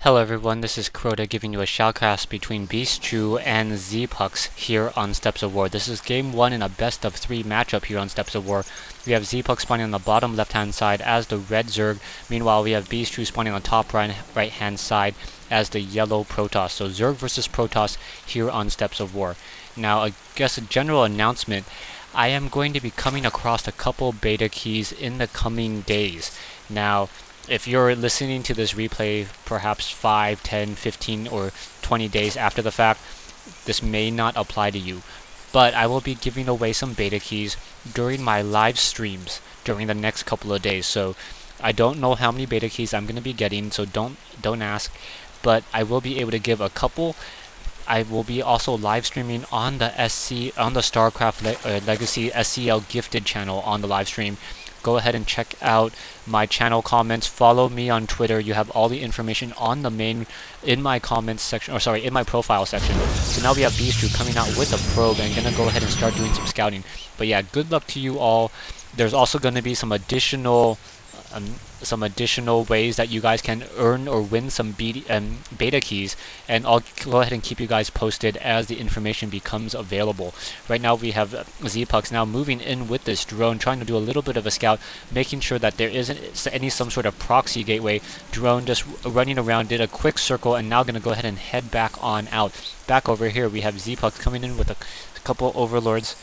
Hello everyone, this is Crota giving you a shoutcast between Bischu and Zpux here on Steps of War. This is game 1 in a best of 3 matchup here on Steps of War. We have Zpux spawning on the bottom left hand side as the red Zerg. Meanwhile we have Bischu spawning on top right hand side as the yellow Protoss. So Zerg versus Protoss here on Steps of War. Now I guess a general announcement. I am going to be coming across a couple beta keys in the coming days. Now if you're listening to this replay perhaps 5, 10, 15, or 20 days after the fact, this may not apply to you. But I will be giving away some beta keys during my live streams during the next couple of days. So I don't know how many beta keys I'm going to be getting, so don't ask. But I will be able to give a couple. I will be also live streaming on the StarCraft Legacy SCL Gifted channel on the live stream. Go ahead and check out my channel comments. Follow me on Twitter. You have all the information on the in my comments section, or sorry, in my profile section. So now we have Bischu coming out with a probe and gonna go ahead and start doing some scouting. But yeah, good luck to you all. There's also gonna be some additional ways that you guys can earn or win some beta keys, and I'll go ahead and keep you guys posted as the information becomes available. Right now we have Zpux now moving in with this drone, trying to do a little bit of a scout, making sure that there isn't some sort of proxy gateway. Drone just running around, did a quick circle, and now gonna go ahead and head back on out. Back over here we have Zpux coming in with a couple overlords.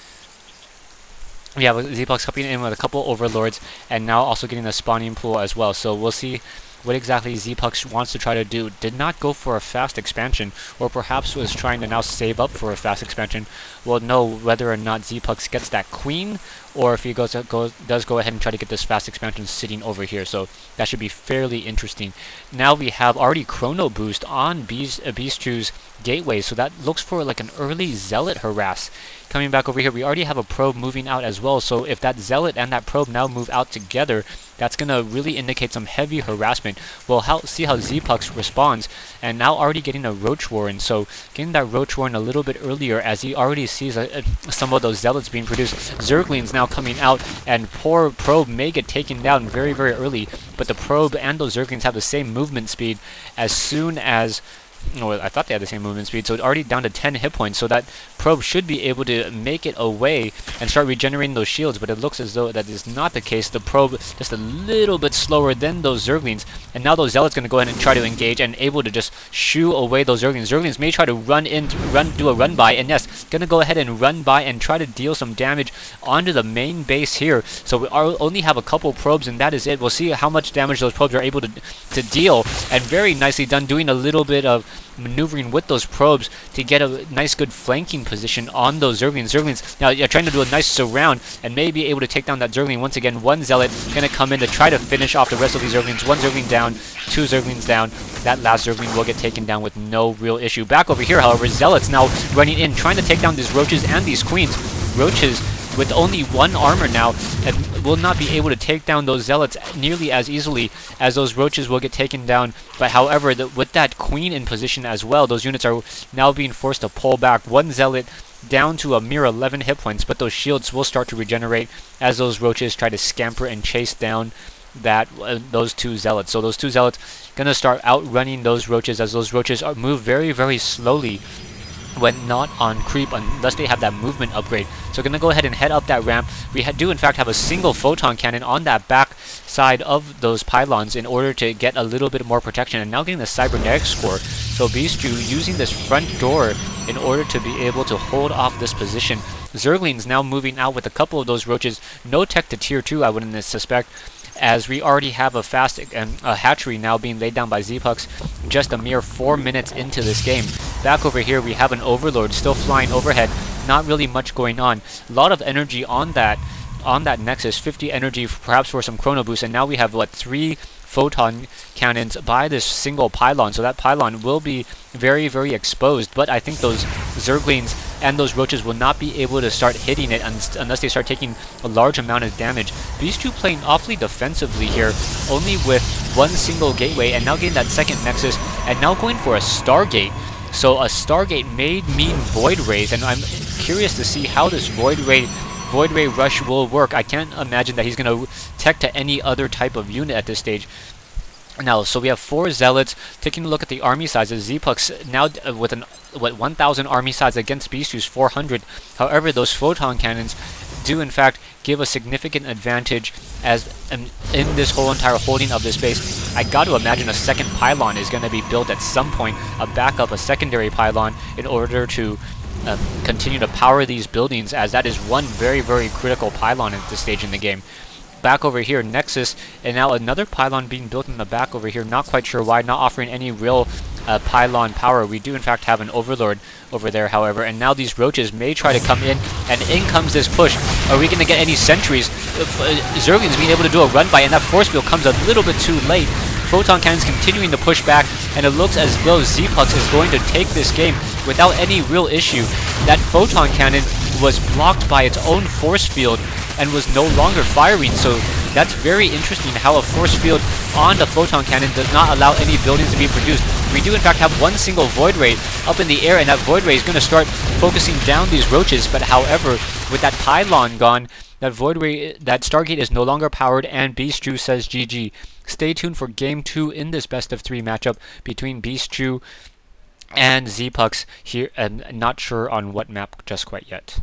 We have Zpux coming in with a couple overlords, and now also getting the spawning pool as well. So we'll see what exactly Zpux wants to try to do. Did not go for a fast expansion, or perhaps was trying to now save up for a fast expansion. We'll know whether or not Zpux gets that queen, or if he does go ahead and try to get this fast expansion sitting over here. So that should be fairly interesting. Now we have already chrono boost on Bischu's gateway, so that looks for like an early zealot harass. Coming back over here, we already have a probe moving out as well, so if that zealot and that probe now move out together, that's going to really indicate some heavy harassment. We'll see how Zpux responds, and now already getting a Roach Warren, so getting that Roach Warren a little bit earlier as he already sees some of those zealots being produced. Zerglings now coming out, and poor probe may get taken down very, very early, but the probe and those Zerglings have the same movement speed as soon as... No, I thought they had the same movement speed, so it's already down to 10 hit points, so that probe should be able to make it away and start regenerating those shields, but it looks as though that is not the case. The probe just a little bit slower than those Zerglings, and now those Zealots going to go ahead and try to engage and able to just shoo away those Zerglings. Zerglings may try to do a run by, and yes, going to go ahead and run by and try to deal some damage onto the main base here. So we only have a couple probes, and that is it. We'll see how much damage those probes are able to deal, and very nicely done doing a little bit of maneuvering with those probes to get a nice good flanking position on those Zerglings. Zerglings now trying to do a nice surround and may be able to take down that Zergling once again. One Zealot going to come in to try to finish off the rest of these Zerglings. One Zergling down, two Zerglings down. That last Zergling will get taken down with no real issue. Back over here, however, Zealots now running in, trying to take down these Roaches and these Queens. Roaches with only one armor now, and will not be able to take down those Zealots nearly as easily as those Roaches will get taken down. But however, with that Queen in position as well, those units are now being forced to pull back. One Zealot down to a mere 11 hit points, but those shields will start to regenerate as those Roaches try to scamper and chase down those two Zealots. So those two Zealots gonna start outrunning those Roaches as those Roaches move very, very slowly when not on creep unless they have that movement upgrade. So gonna go ahead and head up that ramp. We do in fact have a single photon cannon on that back side of those pylons in order to get a little bit more protection, and now getting the cybernetic score. So Bischu using this front door in order to be able to hold off this position. Zerglings now moving out with a couple of those Roaches. No tech to tier 2, I wouldn't suspect, as we already have a fast hatchery now being laid down by Zpux just a mere 4 minutes into this game. Back over here we have an Overlord still flying overhead, not really much going on. A lot of energy on that Nexus, 50 energy perhaps for some chrono boost, and now we have what, 3 photon cannons by this single pylon, so that pylon will be very, very exposed. But I think those Zerglings and those Roaches will not be able to start hitting it unless they start taking a large amount of damage. These two playing awfully defensively here, only with one single gateway, and now getting that second Nexus, and now going for a Stargate. So a Stargate may mean Void Rays, and I'm curious to see how this Void Ray rush will work. I can't imagine that he's going to tech to any other type of unit at this stage. Now, so we have 4 zealots. Taking a look at the army sizes, Zpux now with 1,000 army size against Bischu's 400. However, those photon cannons do in fact give a significant advantage as in this whole entire holding of this base. I got to imagine a second pylon is going to be built at some point, a backup, a secondary pylon, in order to continue to power these buildings, as that is one very, very critical pylon at this stage in the game. Back over here, Nexus, and now another pylon being built in the back over here. Not quite sure why, not offering any real pylon power. We do in fact have an Overlord over there, however, and now these roaches may try to come in, and in comes this push. Are we going to get any sentries? Zergling's being able to do a run by, and that force field comes a little bit too late. Photon cannons continuing to push back, and it looks as though Zpux is going to take this game without any real issue. That photon cannon was blocked by its own force field and was no longer firing, so that's very interesting how a force field on the photon cannon does not allow any buildings to be produced. We do in fact have one single Void Ray up in the air, and that Void Ray is going to start focusing down these roaches, but however, with that pylon gone, that Void Ray, that Stargate is no longer powered, and Bischu says GG. Stay tuned for Game 2 in this best of 3 matchup between Bischu and Zpux here, and not sure on what map just quite yet.